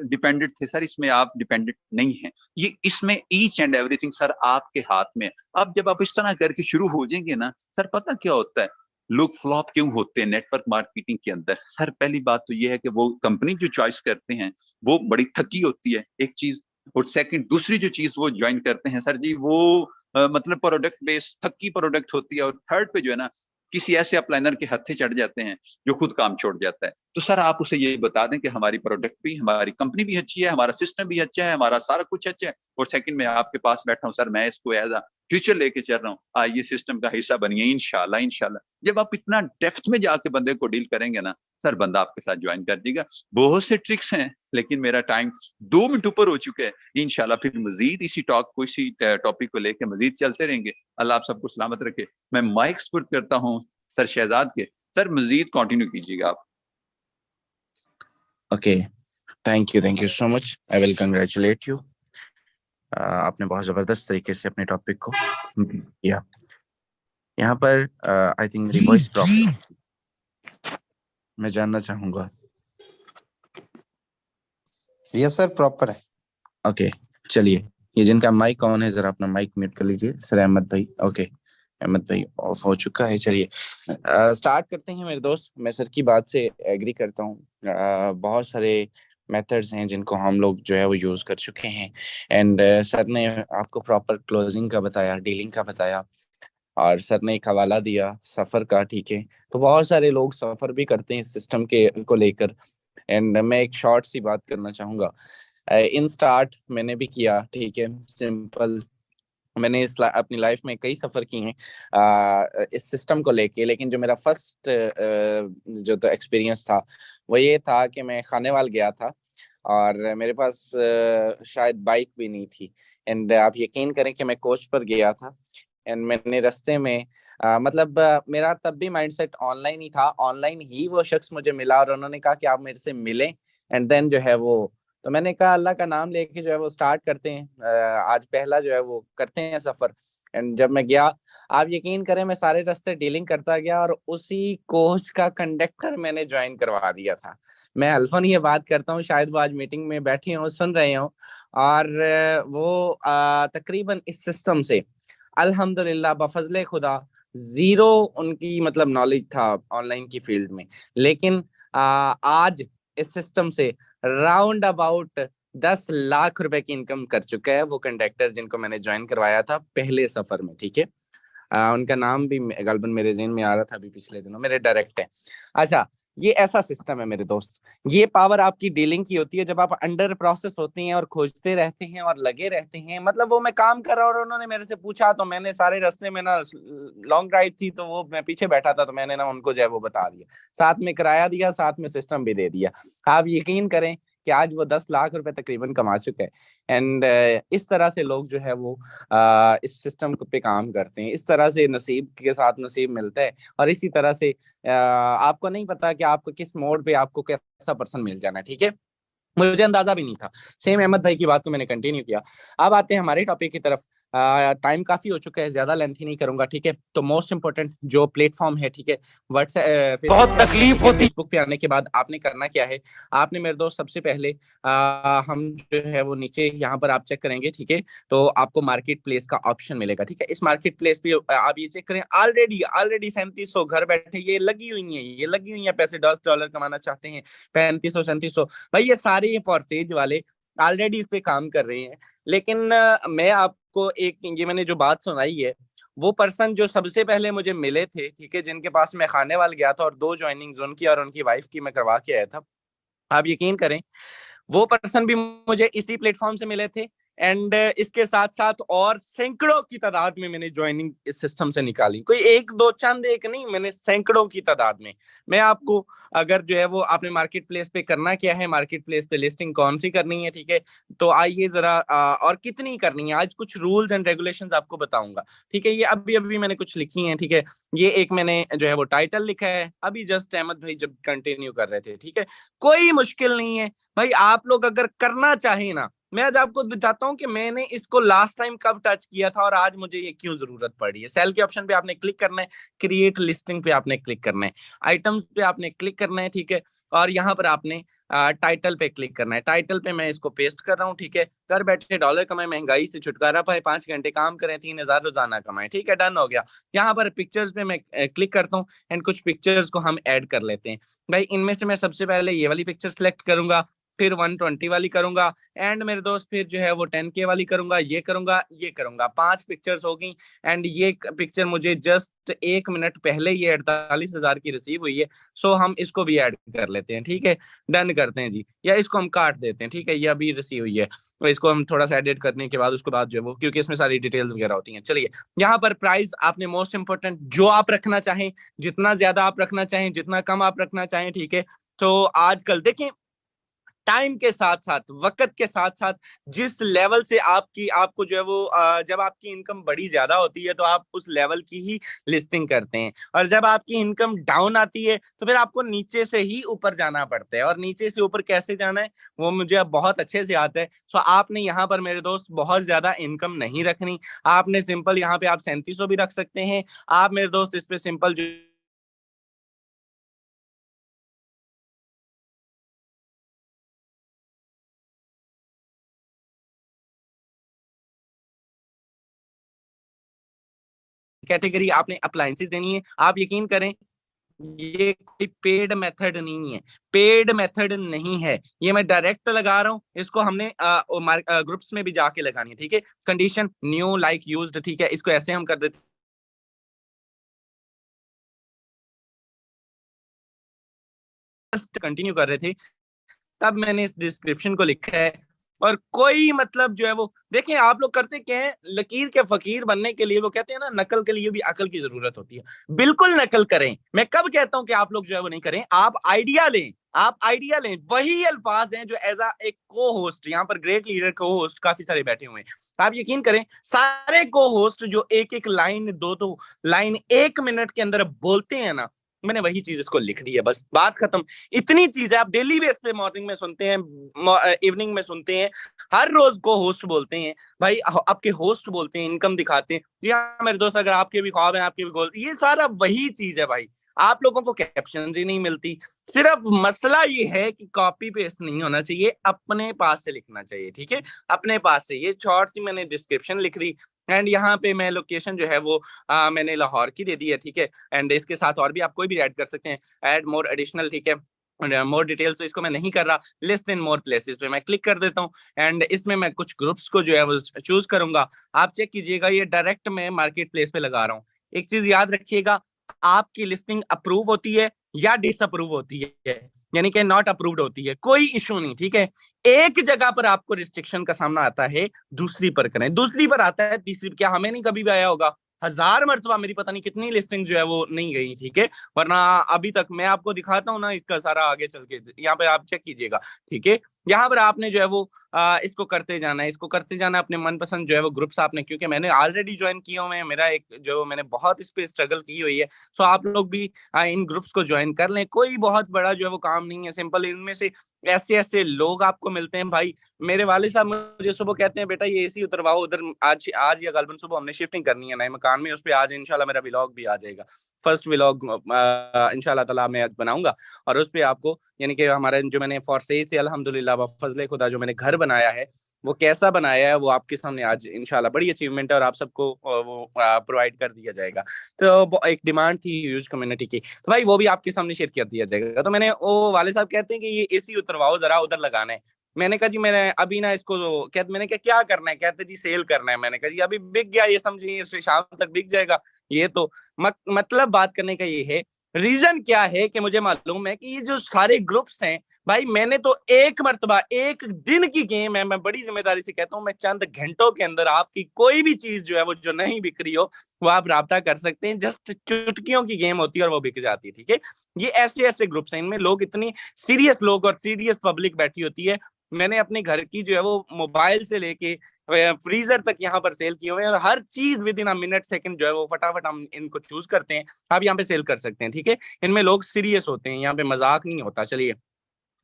डिपेंडेंट थे, सर इसमें आप डिपेंडेंट नहीं हैं। ये इसमें ईच एंड एवरीथिंग सर आपके हाथ में है। अब जब आप इस तरह करके शुरू हो जाएँगे ना, सर पता क्या होता है? लोग फ्लॉप क्यों होते हैं नेटवर्क मार्केटिंग के अंदर? सर पहली बात तो ये है कि वो कंपनी जो चॉइस करते हैं, वो बड़ी ठगी होती है, एक चीज़। और सेकंड दूसरी जो चीज़ वो जॉइन करते हैं सर जी, वो मतलब प्रोडक्ट बेस्ड थकी प्रोडक्ट होती है। और थर्ड पे जो है ना, किसी ऐसे अपलाइनर के हत्थे चढ़ जाते हैं जो खुद काम छोड़ जाता है। तो सर आप उसे ये बता दें कि हमारी प्रोडक्ट भी, हमारी कंपनी भी अच्छी है, हमारा सिस्टम भी अच्छा है, हमारा सारा कुछ अच्छा है, और सेकंड मैं आपके पास बैठा हूँ सर, मैं इसको एज़ अ फ्यूचर लेके चल रहा हूँ। आइए सिस्टम का हिस्सा बनिए इंशाल्लाह, इंशाल्लाह। जब आप इतना डेप्थ में जाके बंदे को डील करेंगे ना, सर बंदा आपके साथ जॉइन कर जाएगा। बहुत से ट्रिक्स हैं, लेकिन मेरा टाइम 2 मिनट ऊपर हो चुका है। इंशाल्लाह फिर मज़ीद इसी टॉपिक को लेके मज़ीद चलते रहेंगे। अल्लाह आप सबको सलामत रखे। मैं माइक स्पुर्द करता हूँ सर शहजाद के। सर मज़ीद कंटिन्यू कीजिएगा आप। Okay, thank you so much. I will congratulate you. आपने बहुत ज़बरदस्त तरीके से अपने टॉपिक को किया। यहाँ पर आई थिंक मेरी वॉइस प्रॉपर, मैं जानना चाहूँगा यस सर, प्रॉपर है। ओके, चलिए। ये जिनका माइक ऑन है, जरा अपना माइक म्यूट कर लीजिए। सर अहमद भाई, ओके, अहमद भाई ऑफ हो चुका है। चलिए स्टार्ट करते हैं मेरे दोस्त। मैं सर की बात से एग्री करता हूँ। बहुत सारे मेथड्स हैं जिनको हम लोग जो है वो यूज कर चुके हैं। एंड सर ने आपको प्रॉपर क्लोजिंग का बताया, डीलिंग का बताया, और सर ने एक हवाला दिया सफर का, ठीक है। तो बहुत सारे लोग सफर भी करते हैं इस सिस्टम के को लेकर। एंड मैं एक शॉर्ट सी बात करना चाहूंगा। इन स्टार्ट मैंने भी किया, ठीक है, सिंपल। मैंने अपनी लाइफ में कई सफर किए हैं इस सिस्टम को लेके। लेकिन जो मेरा फर्स्ट जो तो एक्सपीरियंस था वो ये था कि मैं खानेवाल गया था, और मेरे पास शायद बाइक भी नहीं थी। एंड आप यकीन करें कि मैं कोच पर गया था। एंड मैंने रास्ते में मतलब मेरा तब भी माइंडसेट ऑनलाइन ही था। ऑनलाइन ही वो शख्स मुझे मिला और उन्होंने कहा कि आप मेरे से मिलें, एंड देन जो है वो, तो मैंने कहा अल्लाह का नाम लेके जो है वो स्टार्ट करते हैं। आज पहला जो है वो करते हैं सफर। एंड जब मैं गया, आप यकीन करें, मैं सारे रास्ते डीलिंग करता गया, और उसी कोच का कंडक्टर मैंने ज्वाइन करवा दिया था। मैं अल्फन ये बात करता हूँ, शायद वो आज मीटिंग में बैठे हों, सुन रहे हो। और वो तकरीबन इस सिस्टम से अल्हम्दुलिल्लाह बफजले खुदा जीरो उनकी मतलब नॉलेज था ऑनलाइन की फील्ड में। लेकिन आज इस सिस्टम से राउंड अबाउट 10 लाख रुपए की इनकम कर चुका है वो कंडक्टर जिनको मैंने ज्वाइन करवाया था पहले सफर में, ठीक है। उनका नाम भी गलबन मेरे जेहन में आ रहा था अभी पिछले दिनों, मेरे डायरेक्ट है। अच्छा, ये ऐसा सिस्टम है मेरे दोस्त। ये पावर आपकी डीलिंग की होती है जब आप अंडर प्रोसेस होते हैं और खोजते रहते हैं और लगे रहते हैं। मतलब वो मैं काम कर रहा हूँ और उन्होंने मेरे से पूछा, तो मैंने सारे रास्ते में ना, लॉन्ग ड्राइव थी तो वो मैं पीछे बैठा था, तो मैंने ना उनको जो है वो बता दिया, साथ में किराया दिया, साथ में सिस्टम भी दे दिया। आप यकीन करें कि आज वो 10 लाख रुपए तकरीबन कमा चुके हैं। एंड इस तरह से लोग जो है वो इस सिस्टम पे काम करते हैं। इस तरह से नसीब के साथ नसीब मिलता है। और इसी तरह से आपको नहीं पता कि आपको किस मोड पे आपको कैसा पर्सन मिल जाना है, ठीक है। मुझे अंदाजा भी नहीं था। सेम अहमद भाई की बात को मैंने कंटिन्यू किया। अब आते हैं हमारे टॉपिक की तरफ। टाइम काफी हो चुका है, ज्यादा लेंथी नहीं करूंगा, ठीक है। तो मोस्ट इंपोर्टेंट जो प्लेटफॉर्म है, ठीक है, व्हाट्सएप, बहुत तकलीफ होती है। फेसबुक पे आने के बाद आपने करना क्या है, आपने मेरे दोस्त सबसे पहले हम जो है वो नीचे यहाँ पर आप चेक करेंगे, ठीक है। तो आपको मार्केट प्लेस का ऑप्शन मिलेगा, ठीक है। इस मार्केट प्लेस पे आप ये चेक करें, ऑलरेडी ऑलरेडी 3700 घर बैठे ये लगी हुई है, ये लगी हुई है। पैसे $10 कमाना चाहते हैं, 3500 3700, भाई ये सारे फॉरसेज वाले ऑलरेडी इस पे काम कर रहे हैं। लेकिन मैं आपको एक, ये मैंने जो बात सुनाई है, वो पर्सन जो सबसे पहले मुझे मिले थे, ठीक है, जिनके पास मैं खाने वाल गया था और 2 ज्वाइनिंग्स उनकी और उनकी वाइफ की मैं करवा के आया था, आप यकीन करें वो पर्सन भी मुझे इसी प्लेटफॉर्म से मिले थे। एंड इसके साथ साथ और सैकड़ों की तादाद में मैंने ज्वाइनिंग इस सिस्टम से निकाली, कोई एक दो चंद एक नहीं, मैंने सैकड़ों की तादाद में। मैं आपको, अगर जो है वो आपने मार्केट प्लेस पे करना क्या है, मार्केट प्लेस पे लिस्टिंग कौन सी करनी है, ठीक है, तो आइए जरा और कितनी करनी है, आज कुछ रूल्स एंड रेगुलेशंस आपको बताऊंगा, ठीक है। ये अभी अभी मैंने कुछ लिखी हैं, ठीक है। ये एक मैंने जो है वो टाइटल लिखा है अभी जस्ट, अहमद भाई जब कंटिन्यू कर रहे थे, ठीक है। कोई मुश्किल नहीं है भाई, आप लोग अगर करना चाहें ना, मैं आज आपको बताता हूं कि मैंने इसको लास्ट टाइम कब टच किया था और आज मुझे ये क्यों जरूरत पड़ी है। सेल के ऑप्शन पे आपने क्लिक करना है, क्रिएट लिस्टिंग पे आपने क्लिक करना है, आइटम्स पे आपने क्लिक करना है, ठीक है। और यहाँ पर आपने टाइटल पे क्लिक करना है। टाइटल पे मैं इसको पेस्ट कर रहा हूँ, ठीक है। घर बैठे डॉलर कमाए, महंगाई से छुटकारा पाए, 5 घंटे काम करें, 3000 रोजाना कमाए, ठीक है, डन हो गया। यहाँ पर पिक्चर्स पे मैं क्लिक करता हूँ एंड कुछ पिक्चर्स को हम ऐड कर लेते हैं। भाई इनमें से मैं सबसे पहले ये वाली पिक्चर सेलेक्ट करूंगा, फिर 120 वाली करूंगा, एंड मेरे दोस्त फिर जो है वो 10K वाली करूंगा, ये करूंगा, ये करूंगा। 5 पिक्चर्स होगी। एंड ये पिक्चर मुझे जस्ट 1 मिनट पहले ये 48,000 की रिसीव हुई है। सो हम इसको भी ऐड कर लेते हैं, ठीक है, डन करते हैं जी। या इसको हम काट देते हैं, ठीक है, ये अभी रिसीव हुई है, तो इसको हम थोड़ा सा एडिट करने के बाद उसके बाद जो है वो, क्योंकि इसमें सारी डिटेल्स वगैरह होती हैं। चलिए, यहाँ पर प्राइस आपने मोस्ट इंपोर्टेंट जो आप रखना चाहें, जितना ज्यादा आप रखना चाहें, जितना कम आप रखना चाहें, ठीक है। तो आजकल देखें, टाइम के साथ साथ, वक्त के साथ साथ, जिस लेवल से आपकी आपको जो है वो जब आपकी इनकम बड़ी ज्यादा होती है तो आप उस लेवल की ही लिस्टिंग करते हैं, और जब आपकी इनकम डाउन आती है तो फिर आपको नीचे से ही ऊपर जाना पड़ता है। और नीचे से ऊपर कैसे जाना है वो मुझे अब बहुत अच्छे से आता है। सो आपने यहाँ पर मेरे दोस्त बहुत ज्यादा इनकम नहीं रखनी। आपने सिंपल यहाँ पे आप 3700 भी रख सकते हैं। आप मेरे दोस्त इस पे सिंपल जो कैटेगरी आपने अप्लायंसेस देनी है। आप यकीन करें ये कोई पेड मेथड नहीं है, पेड मेथड नहीं है, ये मैं डायरेक्ट लगा रहा हूँ। इसको हमने ग्रुप्स में भी जाके लगानी है, ठीक है। कंडीशन न्यू लाइक यूज्ड, ठीक है, इसको ऐसे हम कर देते कंटिन्यू कर रहे थे, तब मैंने इस डिस्क्रिप्शन को लिखा है। और कोई मतलब जो है वो देखिए, आप लोग करते क्या है, लकीर के फकीर बनने के लिए वो कहते हैं ना, नकल के लिए भी अकल की जरूरत होती है। बिल्कुल नकल करें। मैं कब कहता हूं कि आप लोग जो है वो नहीं करें, आप आइडिया लें, आप आइडिया लें। वही अल्फाज हैं जो एज एक को होस्ट, यहाँ पर ग्रेट लीडर को होस्ट काफी सारे बैठे हुए हैं। आप यकीन करें, सारे को होस्ट जो एक एक लाइन, दो लाइन 1 मिनट के अंदर बोलते हैं ना, मैंने वही चीज इसको लिख दी है, बस बात खत्म। इतनी चीजें आप डेली बेस पे मॉर्निंग में सुनते हैं, इवनिंग में सुनते हैं, हर रोज को होस्ट बोलते हैं भाई, आपके होस्ट बोलते हैं, इनकम दिखाते हैं। जी हाँ मेरे दोस्त, अगर आपके भी ख्वाब है, आपके भी गोल, ये सारा वही चीज है भाई। आप लोगों को कैप्शन ही नहीं मिलती। सिर्फ मसला ये है कि कॉपी पेस्ट नहीं होना चाहिए, अपने पास से लिखना चाहिए, ठीक है, अपने पास से। ये शॉर्ट सी मैंने डिस्क्रिप्शन लिख दी, एंड यहाँ पे मैं लोकेशन जो है वो मैंने लाहौर की दे दी है, ठीक है। एंड इसके साथ और भी आप कोई भी ऐड कर सकते हैं, ऐड मोर एडिशनल, ठीक है। मोर डिटेल्स तो इसको मैं नहीं कर रहा, लिस्ट इन मोर प्लेसेस पे मैं क्लिक कर देता हूँ, एंड इसमें मैं कुछ ग्रुप्स को जो है वो चूज करूंगा। आप चेक कीजिएगा, ये डायरेक्ट मैं मार्केट प्लेस पे लगा रहा हूँ। एक चीज याद रखिएगा, आपकी लिस्टिंग अप्रूव होती है या डिसअप्रूव होती है, यानी कि नॉट अप्रूव्ड होती है, कोई इशू नहीं, ठीक है। एक जगह पर आपको रिस्ट्रिक्शन का सामना आता है, दूसरी पर करें, दूसरी पर आता है, तीसरी पर, क्या हमें नहीं कभी भी आया होगा? 1000 मरतबा मेरी पता नहीं कितनी लिस्टिंग जो है वो नहीं गई, ठीक है। वरना अभी तक मैं आपको दिखाता हूँ ना, इसका सारा आगे चल के, यहाँ पे आप चेक कीजिएगा, ठीक है। यहाँ पर आपने जो है वो इसको करते जाना है, इसको करते जाना है, अपने मनपसंद जो है वो ग्रुप्स आपने, क्योंकि मैंने ऑलरेडी ज्वाइन किए हुए हैं, मेरा एक जो मैंने बहुत इस पे स्ट्रगल की हुई है। सो आप लोग भी इन ग्रुप्स को ज्वाइन कर लें, कोई बहुत बड़ा जो है वो काम नहीं है, सिंपल। इनमें से ऐसे ऐसे लोग आपको मिलते हैं भाई। मेरे वाले साहब मुझे सुबह कहते हैं, बेटा ये एसी उतरवाओ उधर, आज आज या कल सुबह हमने शिफ्टिंग करनी है नए मकान में, उस पर आज इंशाल्लाह मेरा व्लॉग भी आ जाएगा। फर्स्ट व्लॉग इंशाल्लाह ताला मैं आज बनाऊंगा, और उस पर आपको, यानी कि हमारा जो मैंने फॉर से अल्हम्दुलिल्लाह फजले खुदा जो मैंने घर बनाया है, वो कैसा बनाया है वो आपके सामने आज इंशाल्लाह, बड़ी अचीवमेंट है, और आप सबको वो प्रोवाइड कर दिया जाएगा। तो एक डिमांड थी ह्यूज कम्युनिटी की, तो भाई वो भी आपके सामने शेयर कर दिया जाएगा। तो मैंने, वो वाले साहब कहते हैं कि ये एसी उतरवाओ जरा, उधर लगाना है। मैंने कहा जी मैंने अभी ना इसको, कहते, मैंने कहा क्या करना है, कहते जी सेल करना है। मैंने कहा जी अभी बिक गया, ये समझिए शाम तक बिक जाएगा। ये तो मतलब बात करने का ये है। रीजन क्या है कि मुझे मालूम है कि ये जो सारे ग्रुप्स हैं भाई, मैंने तो एक मर्तबा, एक दिन की गेम है, मैं बड़ी जिम्मेदारी से कहता हूँ, मैं चंद घंटों के अंदर आपकी कोई भी चीज जो है वो जो नहीं बिक रही हो, वो आप राब्ता कर सकते हैं। जस्ट चुटकियों की गेम होती है और वो बिक जाती है, ठीक है। ये ऐसे ऐसे ग्रुप्स हैं, इनमें लोग, इतनी सीरियस लोग और सीरियस पब्लिक बैठी होती है। मैंने अपने घर की जो है वो मोबाइल से लेके फ्रीजर तक यहाँ पर सेल किए हुए हैं, और हर चीज with in a minute second जो है वो फटाफट हम इनको चूज करते हैं, आप यहाँ पे सेल कर सकते हैं, ठीक है। इनमें लोग सीरियस होते हैं, यहाँ पे मजाक नहीं होता। चलिए,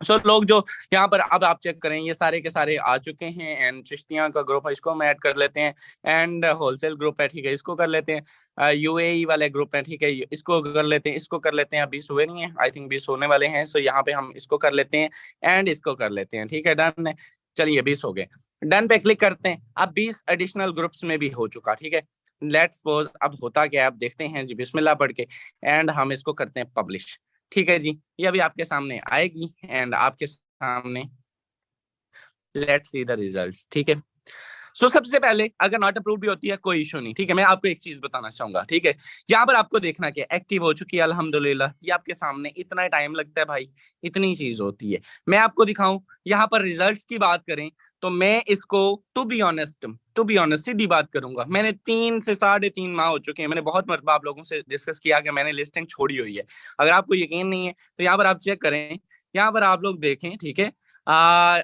सो लोग जो यहाँ पर, अब आप चेक करें, ये सारे के सारे आ चुके हैं। एंड चिश्तियां का ग्रुप है, इसको हम ऐड कर लेते हैं। एंड होलसेल ग्रुप है, ठीक है, इसको कर लेते हैं। यूएई वाले ग्रुप है, ठीक है, इसको कर लेते हैं, इसको कर लेते हैं। अभी 20 हुए नहीं है, आई थिंक 20 होने वाले हैं। सो यहाँ पे हम इसको कर लेते हैं, एंड इसको कर लेते हैं, ठीक है, डन है। चलिए 20 हो गए, डन पे क्लिक करते हैं। अब 20 एडिशनल ग्रुप्स में भी हो चुका, ठीक है। लेट्स सपोज, अब होता क्या है, आप देखते हैं जी, बिस्मिल्लाह पढ़ के, एंड हम इसको करते हैं पब्लिश, ठीक है जी। ये अभी आपके सामने आएगी, एंड आपके सामने लेट्स सी द रिजल्ट्स, ठीक है। सो सबसे पहले, अगर नॉट अप्रूव भी होती है कोई इशू नहीं, ठीक है। मैं आपको एक चीज बताना चाहूंगा, ठीक है। यहाँ पर आपको देखना कि एक्टिव हो चुकी है अल्हम्दुलिल्लाह, ये आपके सामने। इतना टाइम लगता है भाई, इतनी चीज होती है। मैं आपको दिखाऊं, यहाँ पर रिजल्ट्स की बात करें तो मैं इसको, टू बी ऑनेस्ट सीधी बात करूंगा, मैंने 3 से 3.5 माह हो चुके हैं, मैंने बहुत मरतबा आप लोगों से डिस्कस किया कि मैंने लिस्टिंग छोड़ी हुई है। अगर आपको यकीन नहीं है तो यहाँ पर आप चेक करें, यहाँ पर आप लोग देखें, ठीक है।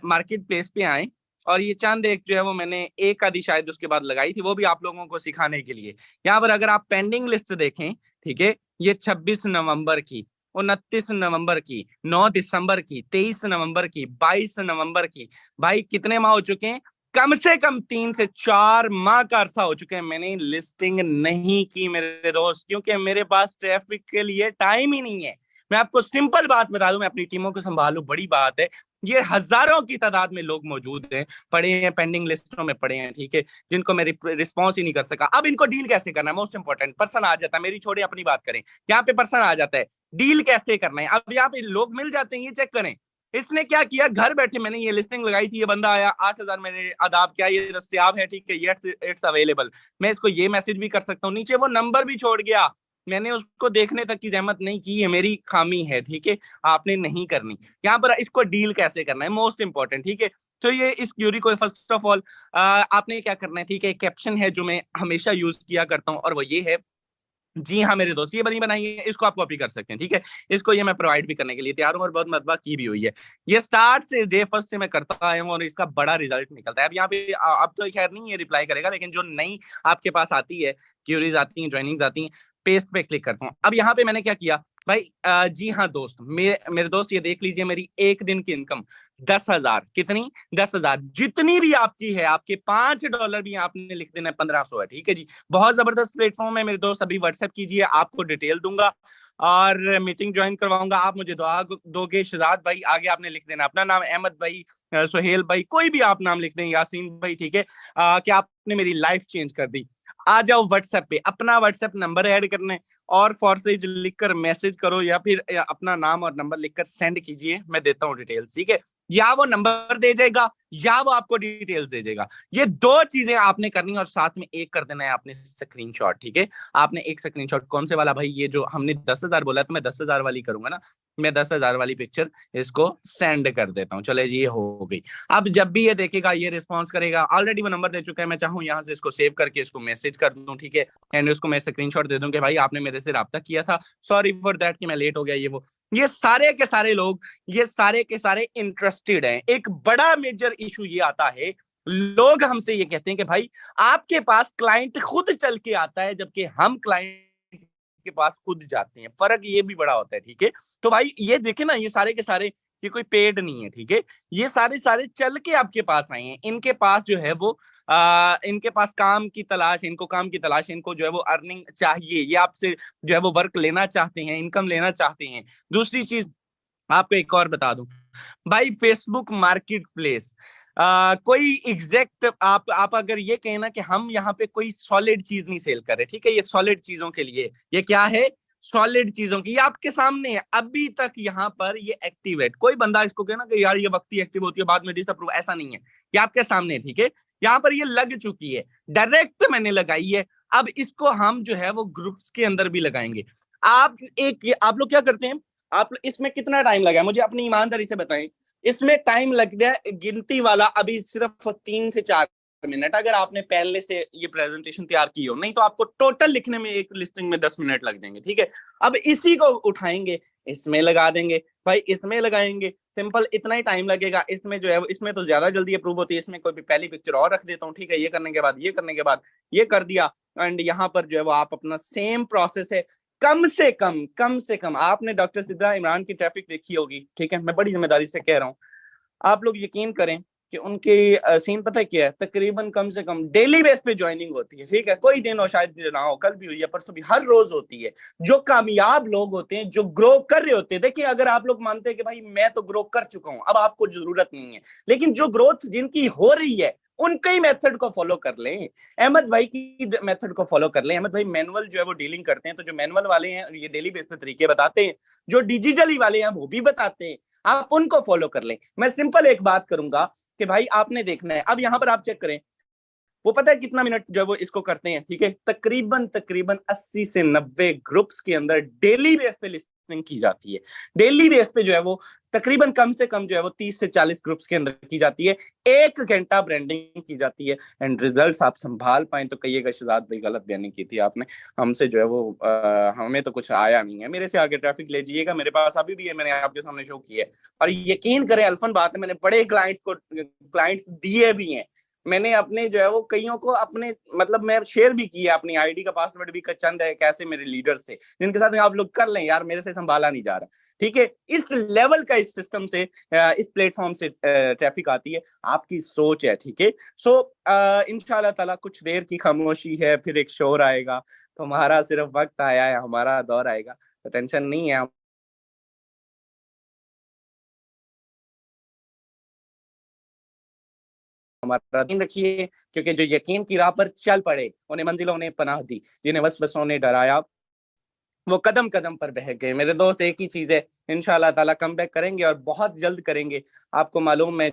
मार्केट प्लेस पे आए, और ये चंद एक जो है वो मैंने एक आधी शायद उसके बाद लगाई थी, वो भी आप लोगों को सिखाने के लिए। यहाँ पर अगर आप पेंडिंग लिस्ट देखें, ठीक है, ये 26 नवंबर की, 29 नवंबर की, 9 दिसंबर की, 23 नवंबर की, 22 नवंबर की, भाई कितने माह हो चुके हैं? कम से कम 3 से 4 माह का अरसा हो चुके हैं मैंने लिस्टिंग नहीं की मेरे दोस्त, क्योंकि मेरे पास ट्रैफिक के लिए टाइम ही नहीं है। मैं आपको सिंपल बात बता दूं, मैं अपनी टीमों को संभालू, बड़ी बात है। ये हजारों की तादाद में लोग मौजूद हैं, पड़े हैं, पेंडिंग लिस्टों में पड़े हैं, ठीक है, जिनको मैं रिस्पॉन्स ही नहीं कर सका। अब इनको डील कैसे करना है, मोस्ट इंपॉर्टेंट पर्सन आ जाता है, मेरी छोड़े अपनी बात करें, यहाँ पे पर्सन आ जाता है, डील कैसे करना है। अब यहाँ पे लोग मिल जाते हैं, ये चेक करें। इसने क्या किया, घर बैठे मैंने ये लिस्टिंग लगाई थी, ये बंदा आया, 8,000 मैंने आदाब क्या ये दस्तियाब है, ठीक है, ये इट्स अवेलेबल। मैं इसको ये मैसेज भी कर सकता हूँ, नीचे वो नंबर भी छोड़ गया, मैंने उसको देखने तक की जहमत नहीं की, ये मेरी खामी है, ठीक है, आपने नहीं करनी। यहाँ पर इसको डील कैसे करना है, मोस्ट इंपॉर्टेंट, ठीक है। तो ये इस क्यूरी को फर्स्ट ऑफ ऑल आपने क्या करना है, ठीक है, कैप्शन है जो मैं हमेशा यूज किया करता हूँ, और वो ये है, जी हाँ मेरे दोस्त, ये बनी बनाई है, इसको आप कॉपी कर सकते हैं, ठीक है। इसको ये मैं प्रोवाइड भी करने के लिए तैयार हूँ, और बहुत मतबा की भी हुई है। ये स्टार्ट से डे फर्स्ट से मैं करता आया हूँ, और इसका बड़ा रिजल्ट निकलता है। अब यहाँ पे अब तो खैर नहीं ये रिप्लाई करेगा, लेकिन जो नई आपके पास आती है, क्यूरीज आती हैं, ज्वाइनिंग्स आती हैं, पेस्ट पे क्लिक करता हूँ। अब यहाँ पे मैंने क्या किया भाई, जी हाँ दोस्त, मेरे दोस्त ये देख लीजिए, मेरी एक दिन की इनकम 10,000, कितनी, 10,000, जितनी भी आपकी है, आपके $5 भी आपने लिख देना है, 1,500 है, ठीक है जी। बहुत जबरदस्त प्लेटफॉर्म है मेरे दोस्त, अभी व्हाट्सएप कीजिए, आपको डिटेल दूंगा और मीटिंग ज्वाइन करवाऊंगा। आप मुझे दुआ दोगे, शहजाद भाई आगे आपने लिख देना अपना नाम, अहमद भाई, सुहेल भाई, कोई भी आप नाम लिख दें, यासीन भाई, ठीक है, कि आपने मेरी लाइफ चेंज कर दी। आ जाओ व्हाट्सएप पे, अपना व्हाट्सएप नंबर ऐड करने और फॉरसेज लिखकर मैसेज करो, या फिर अपना नाम और नंबर लिखकर सेंड कीजिए, मैं देता हूँ डिटेल्स, ठीक है। या वो नंबर दे जाएगा, या वो आपको डिटेल्स दे जाएगा, ये दो चीजें आपने करनी है, और साथ में एक कर देना है आपने स्क्रीनशॉट, ठीक है। आपने एक स्क्रीनशॉट, कौन से वाला भाई, ये जो हमने 10,000 बोला, तो मैं 10,000 वाली करूंगा ना, मैं 10,000 वाली पिक्चर इसको सेंड कर देता हूँ, चले जी, ये हो गई। अब जब भी ये देखेगा, ये रिस्पॉन्स करेगा, ऑलरेडी वो नंबर दे चुका है, मैं चाहूँ यहाँ से इसको सेव करके इसको मैसेज कर दूं, ठीक है, एंड उसको मैं स्क्रीनशॉट दे दूं कि भाई आपने मेरे से राब्ता किया था, सॉरी फॉर दैट कि मैं लेट हो गया, ये वो। ये सारे के सारे लोग, ये सारे के सारे इंटरेस्टेड हैं। एक बड़ा मेजर इशू ये आता है, लोग हमसे ये कहते हैं कि भाई आपके पास क्लाइंट खुद चल के आता है, जबकि हम क्लाइंट के पास खुद जाते हैं, फर्क ये भी बड़ा होता है, ठीक है। तो भाई ये देखे ना, ये सारे के सारे, ये कोई पेड नहीं है, ठीक है, ये सारे सारे चल के आपके पास आए हैं, इनके पास जो है वो इनके पास काम की तलाश, इनको काम की तलाश है, इनको जो है वो अर्निंग चाहिए, ये आपसे जो है वो वर्क लेना चाहते हैं, इनकम लेना चाहते हैं। दूसरी चीज आपको एक और बता दूं भाई, फेसबुक मार्केट प्लेस, कोई एग्जैक्ट आप अगर ये कहना कि हम यहाँ पे कोई सॉलिड चीज नहीं सेल कर रहे, ठीक है, ये सॉलिड चीजों के लिए, ये क्या है, सॉलिड चीजों की, ये आपके सामने है, अभी तक यहाँ पर ये एक्टिव है। कोई बंदा इसको कहना कि यार ये वक्त ही एक्टिव होती है, बाद में डिसअप्रूव, ऐसा नहीं है, ये आपके सामने है, ठीक है। यहाँ पर ये लग चुकी है, डायरेक्ट मैंने लगाई है। अब इसको हम जो है वो ग्रुप्स के अंदर भी लगाएंगे। आप लोग क्या करते हैं, आप इसमें कितना टाइम लगा, मुझे अपनी ईमानदारी से बताएं। इसमें टाइम लग गया गिनती वाला अभी सिर्फ 3 से 4 मिनट, अगर आपने पहले से ये प्रेजेंटेशन तैयार की हो, नहीं तो आपको टोटल लिखने में एक लिस्टिंग में 10 मिनट लग जाएंगे, ठीक है। अब इसी को उठाएंगे, इसमें लगा देंगे भाई, इसमें लगाएंगे, सिंपल इतना ही टाइम लगेगा। इसमें जो है इसमें तो ज्यादा जल्दी अप्रूव होती है, इसमें कोई भी पहली पिक्चर और रख देता हूँ, ठीक है, ये करने के बाद ये करने के बाद ये कर दिया, एंड यहाँ पर जो है वो आप अपना सेम प्रोसेस है। कम से कम आपने डॉक्टर सिद्धा इमरान की ट्रैफिक देखी होगी, ठीक है, मैं बड़ी जिम्मेदारी से कह रहा हूँ। आप लोग यकीन करें कि उनके सीन पता है क्या है, तकरीबन कम से कम डेली बेस पे ज्वाइनिंग होती है, ठीक है, कोई दिन हो शायद ना हो, कल भी हुई है, परसों भी, हर रोज होती है। जो कामयाब लोग होते हैं, जो ग्रो कर रहे होते हैं, देखिए अगर आप लोग मानते हैं कि भाई मैं तो ग्रो कर चुका हूं, अब आपको जरूरत नहीं है, लेकिन जो ग्रोथ जिनकी हो रही है, उनके ही मेथड को फॉलो कर लें, अहमद भाई की मेथड को फॉलो कर लें। अहमद भाई मैनुअल जो है वो डीलिंग करते हैं, तो जो मैनुअल वाले हैं ये डेली बेस पे तरीके बताते हैं, जो डिजिटली वाले हैं वो भी बताते हैं, आप उनको फॉलो कर लें। मैं सिंपल एक बात करूंगा कि भाई आपने देखना है, अब यहां पर आप चेक करें, वो पता है कितना मिनट जो है वो इसको करते हैं, ठीक है, तकरीबन तकरीबन 80 से 90 ग्रुप्स के अंदर डेली बेस पे लिस्टिंग की जाती है। डेली बेस पे जो है वो तकरीबन कम से कम जो है वो 30 से 40 ग्रुप्स के अंदर की जाती है, 1 घंटा ब्रांडिंग की जाती है, एंड रिजल्ट्स आप संभाल पाए तो कहिएगा शहजाद भाई गलत बयानी की थी आपने, हमसे जो है वो हमें तो कुछ आया नहीं है, मेरे से आगे ट्रैफिक ले जाइएगा, मेरे पास अभी भी है, मैंने आपके सामने शो किया है। और यकीन करें अल्फन बात है, मैंने बड़े क्लाइंट्स दिए भी हैं, मैंने अपने जो है वो कईयों को अपने मतलब मैं शेयर भी किया, अपनी आईडी का पासवर्ड भी चंद है कैसे मेरे लीडर से, जिनके साथ आप लोग कर लें यार, मेरे से संभाला नहीं जा रहा, ठीक है। इस लेवल का इस सिस्टम से इस प्लेटफॉर्म से ट्रैफिक आती है, आपकी सोच है, ठीक है। सो इंशाल्लाह ताला कुछ देर की खामोशी है, फिर एक शोर आएगा, तो हमारा सिर्फ वक्त आया है, हमारा दौर आएगा, तो टेंशन नहीं है। हमारा यकीन रखिए, क्योंकि जो यकीन की राह पर चल पड़े उन्हें मंजिलों ने पनाह दी, जिन्हें वसवसों ने डराया वो कदम कदम पर बहक गए। मेरे दोस्त एक ही चीज है, इंशाल्लाह ताला कम बैक करेंगे और बहुत जल्द करेंगे। आपको मालूम है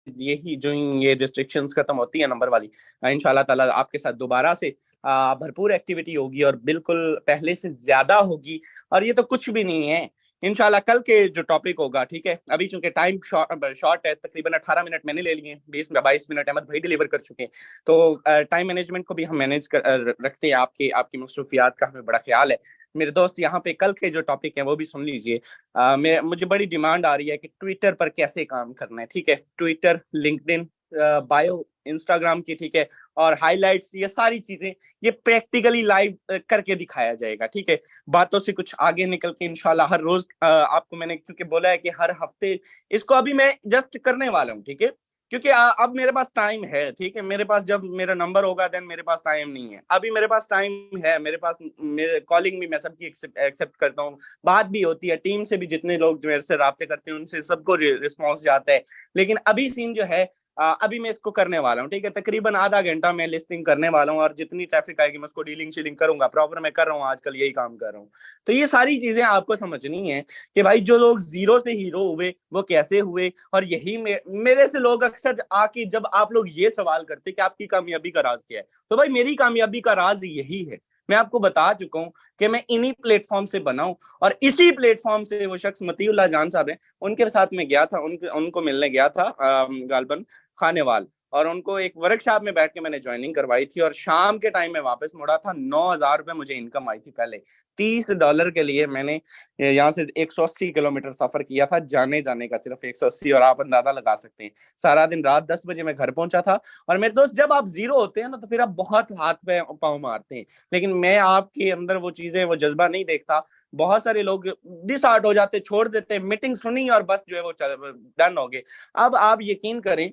यही जो ये रिस्ट्रिक्शंस खत्म होती है नंबर वाली, इंशाल्लाह ताला आपके साथ दोबारा से भरपूर एक्टिविटी होगी और बिल्कुल पहले से ज्यादा होगी। और ये तो कुछ भी नहीं है, इंशाल्लाह कल के जो टॉपिक होगा, ठीक है, अभी चूंकि टाइम शॉर्ट है, तकरीबन 18 मिनट मैंने ले लिए, 20 22 मिनट अहमद भाई डिलीवर कर चुके हैं, तो टाइम मैनेजमेंट को भी हम मैनेज कर रखते हैं। आपकी आपकी मसरूफियात का हमें बड़ा ख्याल है। मेरे दोस्त यहाँ पे कल के जो टॉपिक है वो भी सुन लीजिए। मैं मुझे बड़ी डिमांड आ रही है कि ट्विटर पर कैसे काम करना है, ठीक है, ट्विटर, लिंक्डइन, बायो इंस्टाग्राम की, ठीक है, और हाइलाइट्स, ये सारी चीजें ये प्रैक्टिकली लाइव करके दिखाया जाएगा, ठीक है। बातों से कुछ आगे निकल के इंशाल्लाह हर रोज आपको मैंने क्योंकि बोला है कि हर हफ्ते इसको अभी मैं जस्ट करने वाला हूँ, ठीक है, क्योंकि अब मेरे पास टाइम है, ठीक है, मेरे पास जब मेरा नंबर होगा देन मेरे पास टाइम नहीं है, अभी मेरे पास टाइम है, मेरे पास मेरे कॉलिंग भी मैं सबकी एक्सेप्ट करता हूँ, बात भी होती है, टीम से भी जितने लोग मेरे से राब्ते करते हैं उनसे सबको रिस्पॉन्स जाता है। लेकिन अभी सीन जो है, अभी मैं इसको करने वाला हूँ, ठीक है, तकरीबन आधा घंटा मैं लिस्टिंग करने वाला हूँ और जितनी ट्रैफिक आएगी मैं उसको डीलिंग शीलिंग करूंगा प्रॉपर, मैं कर रहा हूँ आजकल यही काम कर रहा हूँ। तो ये सारी चीजें आपको समझनी है कि भाई जो लोग जीरो से हीरो हुए वो कैसे हुए, और यही मेरे से लोग अक्सर आके जब आप लोग ये सवाल करते कि आपकी कामयाबी का राज क्या है, तो भाई मेरी कामयाबी का राज यही है, मैं आपको बता चुका हूं कि मैं इन्हीं प्लेटफॉर्म से बना हूं, और इसी प्लेटफॉर्म से वो शख्स मतीउल्लाह जान साहब हैं, उनके साथ में गया था, उनको मिलने गया था गालबन खानेवाल, और उनको एक वर्कशॉप में बैठ के मैंने ज्वाइनिंग करवाई थी, और शाम के टाइम में वापस मुड़ा था। 9,000 रुपए मुझे इनकम आई थी पहले। $30 के लिए मैंने यहाँ से 180 किलोमीटर सफर किया था, जाने जाने का सिर्फ 180, और आप अंदाजा लगा सकते हैं सारा दिन रात 10 बजे मैं घर पहुंचा था। और मेरे दोस्त जब आप जीरो होते हैं ना तो फिर आप बहुत हाथ पे पाँव मारते हैं, लेकिन मैं आपके अंदर वो चीजें वो जज्बा नहीं देखता। बहुत सारे लोग डिसहार्ट हो जाते, छोड़ देते, मीटिंग सुनी और बस जो है वो डन हो गए। अब आप यकीन करें,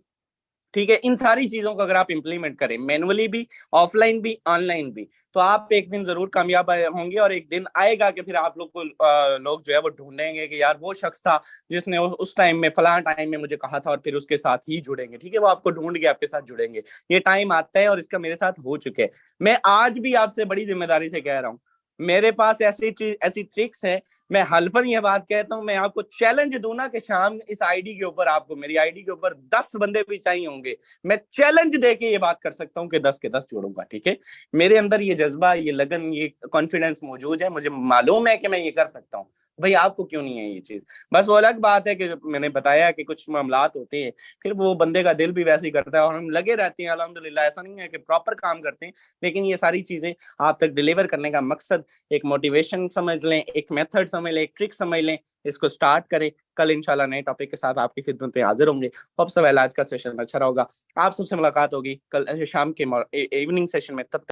ठीक है, इन सारी चीजों को अगर आप इंप्लीमेंट करें मैनुअली भी, ऑफलाइन भी, ऑनलाइन भी, तो आप एक दिन जरूर कामयाब होंगे, और एक दिन आएगा कि फिर आप लोग को लोग जो है वो ढूंढेंगे कि यार वो शख्स था जिसने उस टाइम में फलां टाइम में मुझे कहा था, और फिर उसके साथ ही जुड़ेंगे, ठीक है, वो आपको ढूंढ के आपके साथ जुड़ेंगे। ये टाइम आता है और इसका मेरे साथ हो चुके हैं। मैं आज भी आपसे बड़ी जिम्मेदारी से कह रहा हूँ, मेरे पास ऐसी ट्रिक्स है। मैं हल्फन ये बात कहता हूँ, मैं आपको चैलेंज दूं ना कि शाम इस आईडी के ऊपर, आपको मेरी आईडी के ऊपर 10 बंदे भी चाहिए होंगे, मैं चैलेंज देके ये बात कर सकता हूँ कि 10 के 10 जोड़ूंगा, ठीक है। मेरे अंदर ये जज्बा, ये लगन, ये कॉन्फिडेंस मौजूद है, मुझे मालूम है कि मैं ये कर सकता हूँ। भाई आपको क्यों नहीं है ये चीज? बस वो अलग बात है कि मैंने बताया कि कुछ मामलात होते हैं, फिर वो बंदे का दिल भी वैसे ही करता है, और हम लगे रहते हैं अल्हम्दुलिल्लाह, ऐसा नहीं है कि प्रॉपर काम करते हैं, लेकिन ये सारी चीजें आप तक डिलीवर करने का मकसद एक मोटिवेशन समझ लें, एक मेथड समझ लें, एक ट्रिक समझ लें, इसको स्टार्ट करें। कल इंशाल्लाह नए टॉपिक के साथ आपकी खिदमत में हाजिर होंगे। होप सो वेल आज का सेशन अच्छा होगा, आप सबसे मुलाकात होगी कल शाम के इवनिंग सेशन में। तब